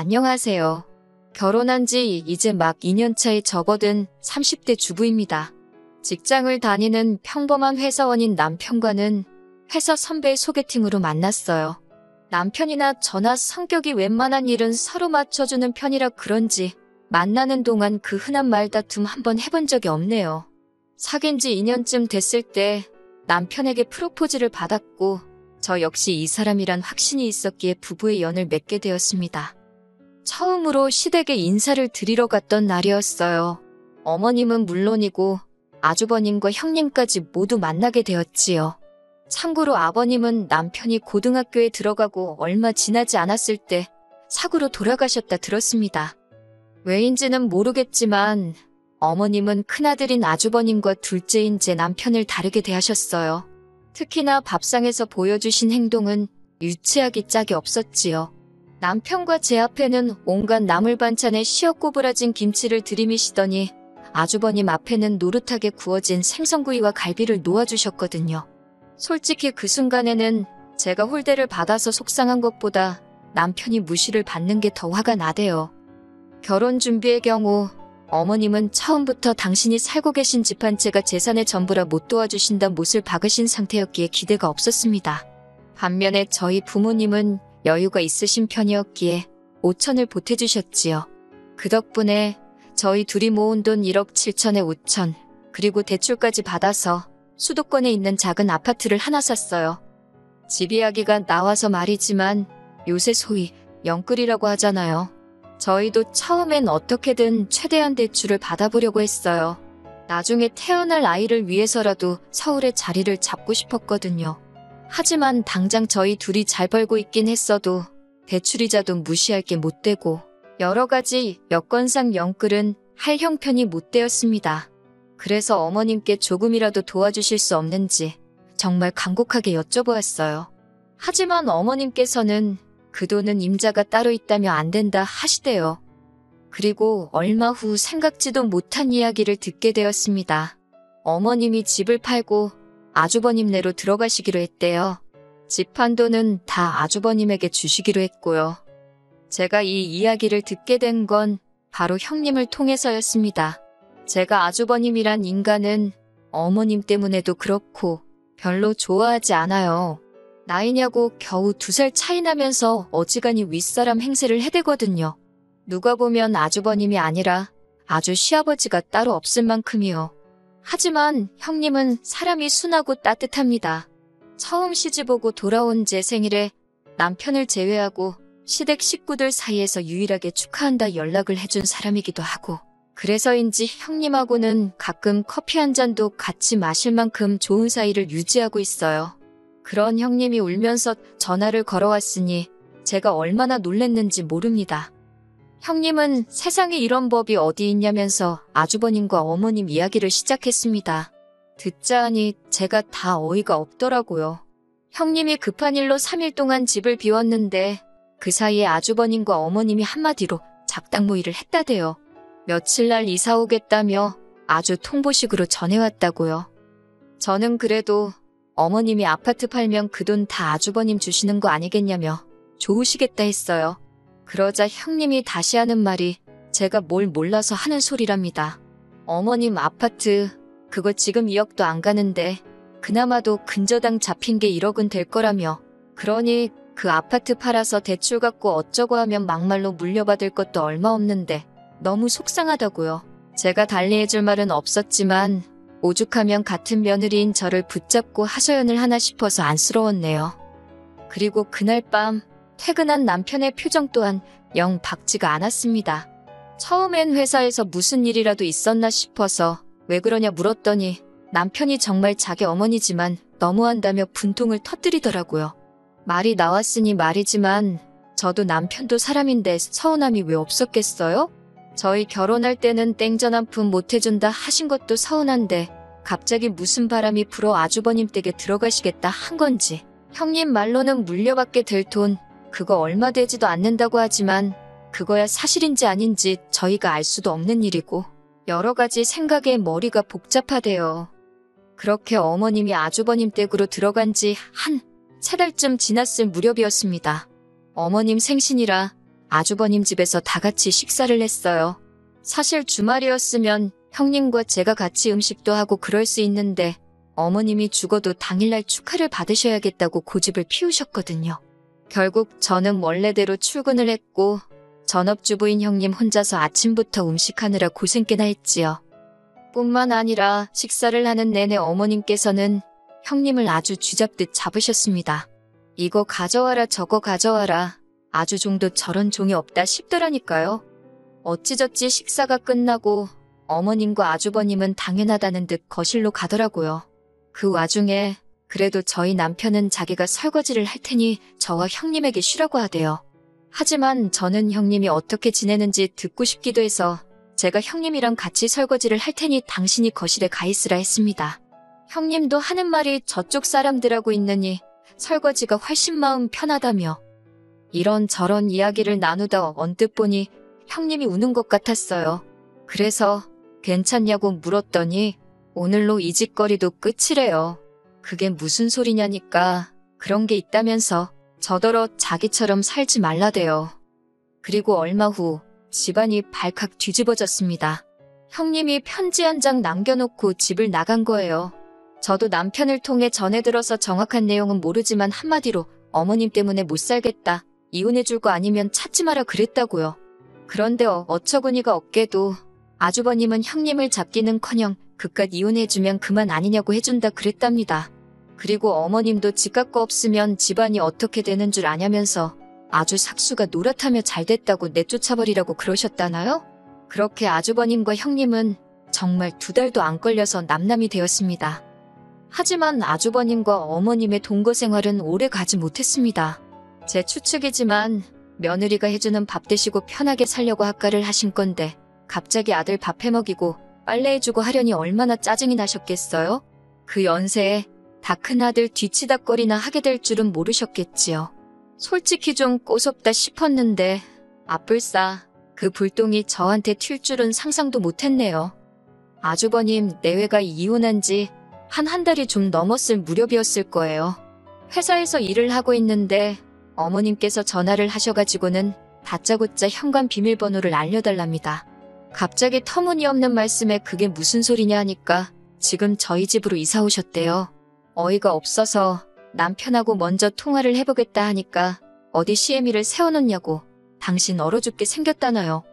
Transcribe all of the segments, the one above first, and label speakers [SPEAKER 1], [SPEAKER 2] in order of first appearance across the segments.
[SPEAKER 1] 안녕하세요. 결혼한 지 이제 막 2년차에 접어든 30대 주부입니다. 직장을 다니는 평범한 회사원인 남편과는 회사 선배의 소개팅으로 만났어요. 남편이나 저나 성격이 웬만한 일은 서로 맞춰주는 편이라 그런지 만나는 동안 그 흔한 말다툼 한번 해본 적이 없네요. 사귄 지 2년쯤 됐을 때 남편에게 프로포즈를 받았고 저 역시 이 사람이란 확신이 있었기에 부부의 연을 맺게 되었습니다. 처음으로 시댁에 인사를 드리러 갔던 날이었어요. 어머님은 물론이고 아주버님과 형님까지 모두 만나게 되었지요. 참고로 아버님은 남편이 고등학교에 들어가고 얼마 지나지 않았을 때 사고로 돌아가셨다 들었습니다. 왜인지는 모르겠지만 어머님은 큰아들인 아주버님과 둘째인 제 남편을 다르게 대하셨어요. 특히나 밥상에서 보여주신 행동은 유치하기 짝이 없었지요. 남편과 제 앞에는 온갖 나물 반찬에 시어 꼬부라진 김치를 들이미시더니 아주버님 앞에는 노릇하게 구워진 생선구이와 갈비를 놓아주셨거든요. 솔직히 그 순간에는 제가 홀대를 받아서 속상한 것보다 남편이 무시를 받는 게 더 화가 나대요. 결혼 준비의 경우 어머님은 처음부터 당신이 살고 계신 집 한 채가 재산의 전부라 못 도와주신다 못을 박으신 상태였기에 기대가 없었습니다. 반면에 저희 부모님은 여유가 있으신 편이었기에 5천을 보태주셨지요. 그 덕분에 저희 둘이 모은 돈 1억 7천에 5천, 그리고 대출까지 받아서 수도권에 있는 작은 아파트를 하나 샀어요. 집 이야기가 나와서 말이지만 요새 소위 영끌이라고 하잖아요. 저희도 처음엔 어떻게든 최대한 대출을 받아보려고 했어요. 나중에 태어날 아이를 위해서라도 서울에 자리를 잡고 싶었거든요. 하지만 당장 저희 둘이 잘 벌고 있긴 했어도 대출이자도 무시할 게 못 되고 여러 가지 여건상 영끌은 할 형편이 못 되었습니다. 그래서 어머님께 조금이라도 도와주실 수 없는지 정말 간곡하게 여쭤보았어요. 하지만 어머님께서는 그 돈은 임자가 따로 있다며 안 된다 하시대요. 그리고 얼마 후 생각지도 못한 이야기를 듣게 되었습니다. 어머님이 집을 팔고 아주버님네로 들어가시기로 했대요. 집 판 돈은 다 아주버님에게 주시기로 했고요. 제가 이 이야기를 듣게 된 건 바로 형님을 통해서였습니다. 제가 아주버님이란 인간은 어머님 때문에도 그렇고 별로 좋아하지 않아요. 나이냐고 겨우 2살 차이 나면서 어지간히 윗사람 행세를 해대거든요. 누가 보면 아주버님이 아니라 아주 시아버지가 따로 없을 만큼이요. 하지만 형님은 사람이 순하고 따뜻합니다. 처음 시집오고 돌아온 제 생일에 남편을 제외하고 시댁 식구들 사이에서 유일하게 축하한다 연락을 해준 사람이기도 하고 그래서인지 형님하고는 가끔 커피 한 잔도 같이 마실 만큼 좋은 사이를 유지하고 있어요. 그런 형님이 울면서 전화를 걸어왔으니 제가 얼마나 놀랬는지 모릅니다. 형님은 세상에 이런 법이 어디 있냐면서 아주버님과 어머님 이야기를 시작했습니다. 듣자 하니 제가 다 어이가 없더라고요. 형님이 급한 일로 3일 동안 집을 비웠는데 그 사이에 아주버님과 어머님이 한마디로 작당 모의를 했다대요. 며칠 날 이사 오겠다며 아주 통보식으로 전해왔다고요. 저는 그래도 어머님이 아파트 팔면 그 돈 다 아주버님 주시는 거 아니겠냐며 좋으시겠다 했어요. 그러자 형님이 다시 하는 말이 제가 뭘 몰라서 하는 소리랍니다. 어머님 아파트 그거 지금 2억도 안 가는데 그나마도 근저당 잡힌 게 1억은 될 거라며 그러니 그 아파트 팔아서 대출 받고 어쩌고 하면 막말로 물려받을 것도 얼마 없는데 너무 속상하다고요. 제가 달리해줄 말은 없었지만 오죽하면 같은 며느리인 저를 붙잡고 하소연을 하나 싶어서 안쓰러웠네요. 그리고 그날 밤 퇴근한 남편의 표정 또한 영 밝지가 않았습니다. 처음엔 회사에서 무슨 일이라도 있었나 싶어서 왜 그러냐 물었더니 남편이 정말 자기 어머니지만 너무한다며 분통을 터뜨리더라고요. 말이 나왔으니 말이지만 저도 남편도 사람인데 서운함이 왜 없었겠어요? 저희 결혼할 때는 땡전 한 푼 못 해준다 하신 것도 서운한데 갑자기 무슨 바람이 불어 아주버님 댁에 들어가시겠다 한 건지 형님 말로는 물려받게 될 돈 그거 얼마 되지도 않는다고 하지만 그거야 사실인지 아닌지 저희가 알 수도 없는 일이고 여러 가지 생각에 머리가 복잡하대요. 그렇게 어머님이 아주버님 댁으로 들어간 지 한 3달쯤 지났을 무렵이었습니다. 어머님 생신이라 아주버님 집에서 다 같이 식사를 했어요. 사실 주말이었으면 형님과 제가 같이 음식도 하고 그럴 수 있는데 어머님이 죽어도 당일날 축하를 받으셔야겠다고 고집을 피우셨거든요. 결국 저는 원래대로 출근을 했고 전업주부인 형님 혼자서 아침부터 음식하느라 고생 꽤나 했지요. 뿐만 아니라 식사를 하는 내내 어머님께서는 형님을 아주 쥐잡듯 잡으셨습니다. 이거 가져와라 저거 가져와라. 아주 종도 저런 종이 없다 싶더라니까요. 어찌저찌 식사가 끝나고 어머님과 아주버님은 당연하다는 듯 거실로 가더라고요. 그 와중에 그래도 저희 남편은 자기가 설거지를 할 테니 저와 형님에게 쉬라고 하대요. 하지만 저는 형님이 어떻게 지내는지 듣고 싶기도 해서 제가 형님이랑 같이 설거지를 할 테니 당신이 거실에 가 있으라 했습니다. 형님도 하는 말이 저쪽 사람들하고 있느니 설거지가 훨씬 마음 편하다며 이런저런 이야기를 나누다 언뜻 보니 형님이 우는 것 같았어요. 그래서 괜찮냐고 물었더니 오늘로 이 짓거리도 끝이래요. 그게 무슨 소리냐니까 그런 게 있다면서 저더러 자기처럼 살지 말라대요. 그리고 얼마 후 집안이 발칵 뒤집어졌습니다. 형님이 편지 한 장 남겨놓고 집을 나간 거예요. 저도 남편을 통해 전해 들어서 정확한 내용은 모르지만 한마디로 어머님 때문에 못 살겠다. 이혼해줄 거 아니면 찾지 마라 그랬다고요. 그런데 어처구니가 없게도 아주버님은 형님을 잡기는커녕 그깟 이혼해주면 그만 아니냐고 해준다 그랬답니다. 그리고 어머님도 집값 거 없으면 집안이 어떻게 되는 줄 아냐면서 아주 삭수가 노랗다며 잘됐다고 내쫓아버리라고 그러셨다나요? 그렇게 아주버님과 형님은 정말 2달도 안 걸려서 남남이 되었습니다. 하지만 아주버님과 어머님의 동거 생활은 오래 가지 못했습니다. 제 추측이지만 며느리가 해주는 밥 드시고 편하게 살려고 학가를 하신 건데 갑자기 아들 밥 해먹이고 빨래해주고 하려니 얼마나 짜증이 나셨겠어요? 그 연세에 다 큰 아들 뒤치다거리나 하게 될 줄은 모르셨겠지요. 솔직히 좀 꼬숩다 싶었는데 아뿔싸 그 불똥이 저한테 튈 줄은 상상도 못했네요. 아주버님 내외가 이혼한 지 한 달이 좀 넘었을 무렵이었을 거예요. 회사에서 일을 하고 있는데 어머님께서 전화를 하셔가지고는 다짜고짜 현관 비밀번호를 알려달랍니다. 갑자기 터무니없는 말씀에 그게 무슨 소리냐 하니까 지금 저희 집으로 이사 오셨대요. 어이가 없어서 남편하고 먼저 통화를 해보겠다 하니까 어디 시애미를 세워놓냐고 당신 얼어 죽게 생겼다나요.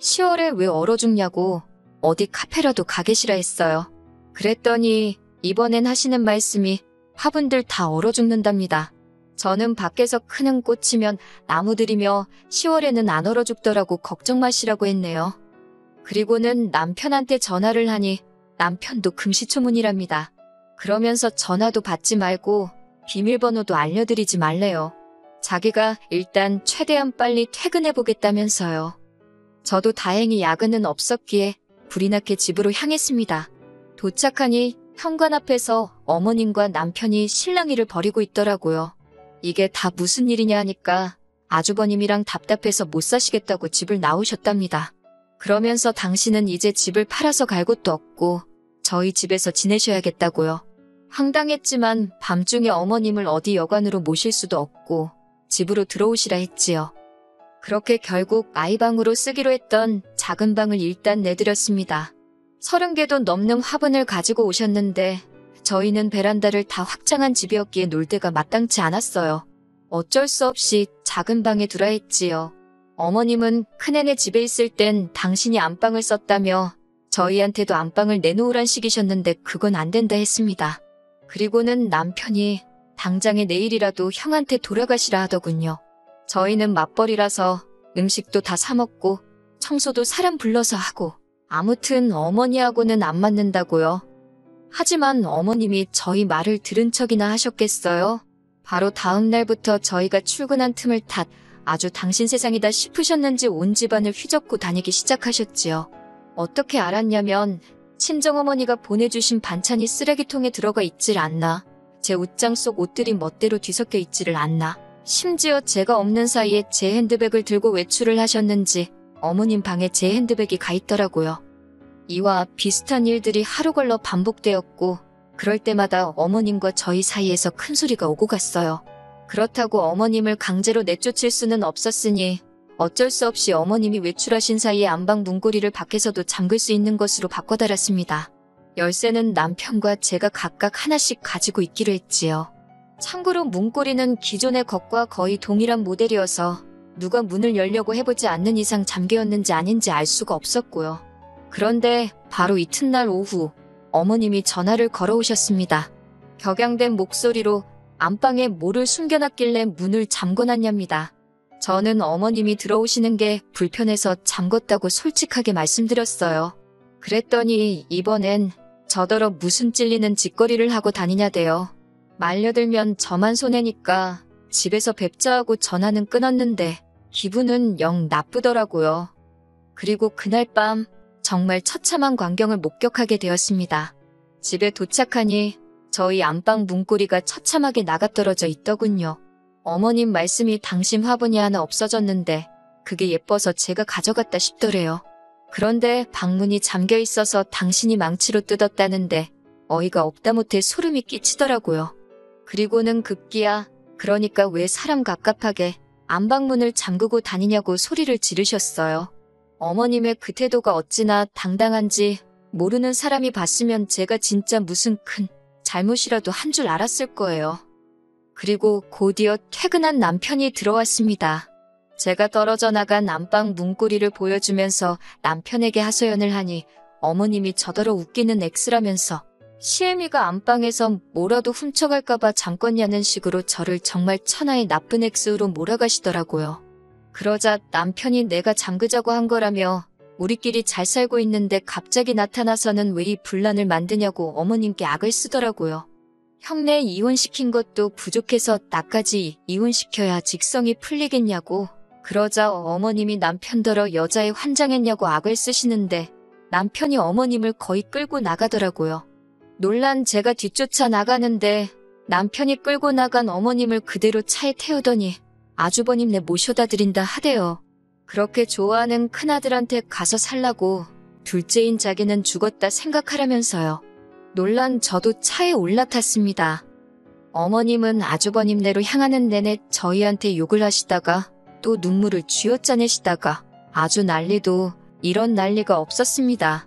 [SPEAKER 1] 10월에 왜 얼어 죽냐고 어디 카페라도 가 계시라 했어요. 그랬더니 이번엔 하시는 말씀이 화분들 다 얼어 죽는답니다. 저는 밖에서 크는 꽃이면 나무들이며 10월에는 안 얼어 죽더라고 걱정 마시라고 했네요. 그리고는 남편한테 전화를 하니 남편도 금시초문이랍니다. 그러면서 전화도 받지 말고 비밀번호도 알려드리지 말래요. 자기가 일단 최대한 빨리 퇴근해보겠다면서요. 저도 다행히 야근은 없었기에 불이 나게 집으로 향했습니다. 도착하니 현관 앞에서 어머님과 남편이 실랑이를 벌이고 있더라고요. 이게 다 무슨 일이냐 하니까 아주버님이랑 답답해서 못 사시겠다고 집을 나오셨답니다. 그러면서 당신은 이제 집을 팔아서 갈 곳도 없고 저희 집에서 지내셔야겠다고요. 황당했지만 밤중에 어머님을 어디 여관으로 모실 수도 없고 집으로 들어오시라 했지요. 그렇게 결국 아이방으로 쓰기로 했던 작은 방을 일단 내드렸습니다. 30개도 넘는 화분을 가지고 오셨는데 저희는 베란다를 다 확장한 집이었기에 놀 데가 마땅치 않았어요. 어쩔 수 없이 작은 방에 두라 했지요. 어머님은 큰애네 집에 있을 땐 당신이 안방을 썼다며 저희한테도 안방을 내놓으란 식이셨는데 그건 안 된다 했습니다. 그리고는 남편이 당장에 내일이라도 형한테 돌아가시라 하더군요. 저희는 맞벌이라서 음식도 다 사 먹고 청소도 사람 불러서 하고 아무튼 어머니하고는 안 맞는다고요. 하지만 어머님이 저희 말을 들은 척이나 하셨겠어요? 바로 다음 날부터 저희가 출근한 틈을 탓 아주 당신 세상이다 싶으셨는지 온 집안을 휘젓고 다니기 시작하셨지요. 어떻게 알았냐면 친정어머니가 보내주신 반찬이 쓰레기통에 들어가 있질 않나, 제 옷장 속 옷들이 멋대로 뒤섞여 있지를 않나, 심지어 제가 없는 사이에 제 핸드백을 들고 외출을 하셨는지 어머님 방에 제 핸드백이 가 있더라고요. 이와 비슷한 일들이 하루 걸러 반복되었고 그럴 때마다 어머님과 저희 사이에서 큰 소리가 오고 갔어요. 그렇다고 어머님을 강제로 내쫓을 수는 없었으니 어쩔 수 없이 어머님이 외출하신 사이에 안방 문고리를 밖에서도 잠글 수 있는 것으로 바꿔달았습니다. 열쇠는 남편과 제가 각각 하나씩 가지고 있기로 했지요. 참고로 문고리는 기존의 것과 거의 동일한 모델이어서 누가 문을 열려고 해보지 않는 이상 잠겨였는지 아닌지 알 수가 없었고요. 그런데 바로 이튿날 오후 어머님이 전화를 걸어오셨습니다. 격양된 목소리로 안방에 뭐를 숨겨놨길래 문을 잠궈놨냐입니다. 저는 어머님이 들어오시는 게 불편해서 잠궜다고 솔직하게 말씀드렸어요. 그랬더니 이번엔 저더러 무슨 찔리는 짓거리를 하고 다니냐대요. 말려들면 저만 손해니까 집에서 뵙자 하고 전화는 끊었는데 기분은 영 나쁘더라고요. 그리고 그날 밤 정말 처참한 광경을 목격하게 되었습니다. 집에 도착하니 저희 안방 문고리가 처참하게 나가떨어져 있더군요. 어머님 말씀이 당신 화분이 하나 없어졌는데 그게 예뻐서 제가 가져갔다 싶더래요. 그런데 방문이 잠겨 있어서 당신이 망치로 뜯었다는데 어이가 없다 못해 소름이 끼치더라고요. 그리고는 급기야 그러니까 왜 사람 갑갑하게 안방문을 잠그고 다니냐고 소리를 지르셨어요. 어머님의 그 태도가 어찌나 당당한지 모르는 사람이 봤으면 제가 진짜 무슨 큰 잘못이라도 한 줄 알았을 거예요. 그리고 곧이어 퇴근한 남편이 들어왔습니다. 제가 떨어져 나간 안방 문고리를 보여주면서 남편에게 하소연을 하니 어머님이 저더러 웃기는 X라면서 시애미가 안방에서 뭐라도 훔쳐갈까봐 잠궜냐는 식으로 저를 정말 천하의 나쁜 X로 몰아가시더라고요. 그러자 남편이 내가 잠그자고 한 거라며 우리끼리 잘 살고 있는데 갑자기 나타나서는 왜 이 분란을 만드냐고 어머님께 악을 쓰더라고요. 형네 이혼시킨 것도 부족해서 나까지 이혼시켜야 직성이 풀리겠냐고. 그러자 어머님이 남편더러 여자에 환장했냐고 악을 쓰시는데 남편이 어머님을 거의 끌고 나가더라고요. 놀란 제가 뒤쫓아 나가는데 남편이 끌고 나간 어머님을 그대로 차에 태우더니 아주버님네 모셔다 드린다 하대요. 그렇게 좋아하는 큰아들한테 가서 살라고 둘째인 자기는 죽었다 생각하라면서요. 놀란 저도 차에 올라탔습니다. 어머님은 아주버님네로 향하는 내내 저희한테 욕을 하시다가 또 눈물을 쥐어짜내시다가 아주 난리도 이런 난리가 없었습니다.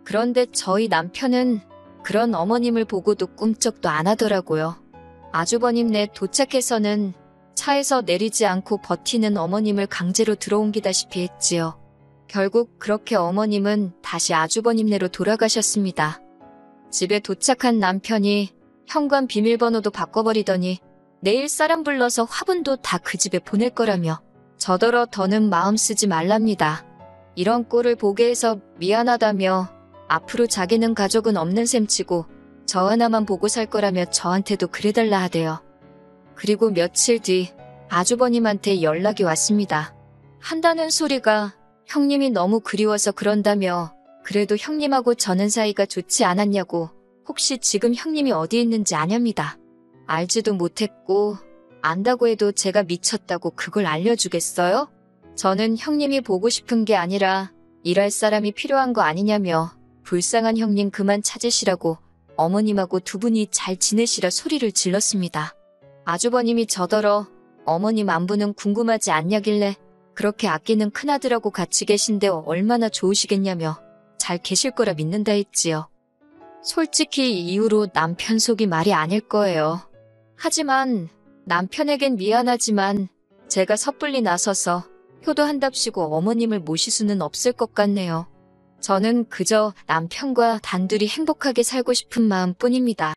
[SPEAKER 1] 그런데 저희 남편은 그런 어머님을 보고도 꿈쩍도 안 하더라고요. 아주버님네 도착해서는 차에서 내리지 않고 버티는 어머님을 강제로 들어옮기다시피 했지요. 결국 그렇게 어머님은 다시 아주버님네로 돌아가셨습니다. 집에 도착한 남편이 현관 비밀번호도 바꿔버리더니 내일 사람 불러서 화분도 다 그 집에 보낼 거라며 저더러 더는 마음 쓰지 말랍니다. 이런 꼴을 보게 해서 미안하다며 앞으로 자기는 가족은 없는 셈치고 저 하나만 보고 살 거라며 저한테도 그래달라 하대요. 그리고 며칠 뒤 아주버님한테 연락이 왔습니다. 한다는 소리가 형님이 너무 그리워서 그런다며 그래도 형님하고 저는 사이가 좋지 않았냐고 혹시 지금 형님이 어디 있는지 아냐입니다. 알지도 못했고 안다고 해도 제가 미쳤다고 그걸 알려주겠어요? 저는 형님이 보고 싶은 게 아니라 일할 사람이 필요한 거 아니냐며 불쌍한 형님 그만 찾으시라고 어머님하고 두 분이 잘 지내시라 소리를 질렀습니다. 아주버님이 저더러 어머님 안부는 궁금하지 않냐길래 그렇게 아끼는 큰아들하고 같이 계신데 얼마나 좋으시겠냐며 잘 계실 거라 믿는다 했지요. 솔직히 이 이후로 남편 속이 말이 아닐 거예요. 하지만 남편에겐 미안하지만 제가 섣불리 나서서 효도한답시고 어머님을 모실 수는 없을 것 같네요. 저는 그저 남편과 단둘이 행복하게 살고 싶은 마음뿐입니다.